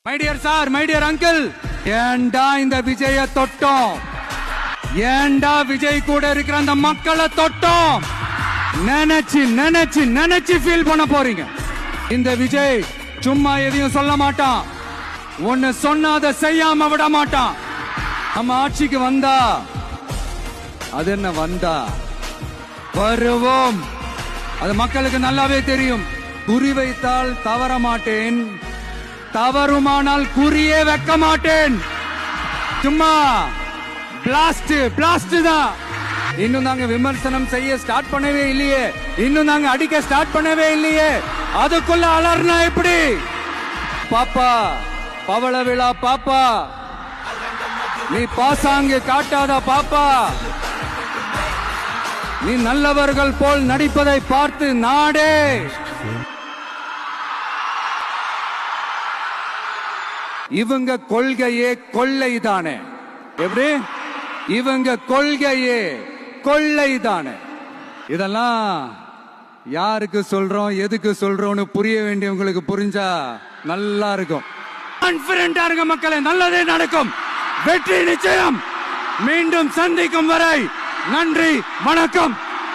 My dear sir, my dear uncle, ஏண்டா இந்த விஜய தொட்டோம்? ஏண்டா விஜய் கூட இருக்கிற அந்த மக்களை தொட்டோம்? நினைச்சு நினைச்சு நினைச்சு ஃபீல் பண்ண போறீங்க. இந்த விஜய் சும்மா எதையும் சொல்ல மாட்டான். ஒன்னு சொன்னா அதை செய்யாம விட மாட்டான். நம்ம ஆட்சிக்கு வந்தா, அது என்ன வந்தா, வருவோம். அது மக்களுக்கு நல்லாவே தெரியும். குறி வைத்தால் தவற மாட்டேன், தவறுமானால் குறியே வைக்க மாட்டேன். சும்மா பிளாஸ்ட் பிளாஸ்ட் தான். இன்னும் நாங்க விமர்சனம் செய்ய ஸ்டார்ட் பண்ணவே இல்லையே, இன்னும் நாங்க அடிக்க ஸ்டார்ட் பண்ணவே இல்லையே, அதுக்குள்ள அலர்னா எப்படி? பாப்பா, பவள விழா பாப்பா, நீ பாசாங்கு காட்டாத பாப்பா. நீ நல்லவர்கள் போல் நடிப்பதை பார்த்து நாடே இவங்க கொள்கையே கொள்ளைதானே. எப்படி? இவங்க கொள்கையே கொள்ளைதானே. இதெல்லாம் யாருக்கு சொல்றோம், எதுக்கு சொல்றோம்னு புரிய வேண்டியவங்களுக்கு புரிஞ்சா நல்லா இருக்கும். கான்பிடென்டா இருக்க மக்களே, நல்லதே நடக்கும். வெற்றி நிச்சயம். மீண்டும் சந்திக்கும் வரை நன்றி, வணக்கம்.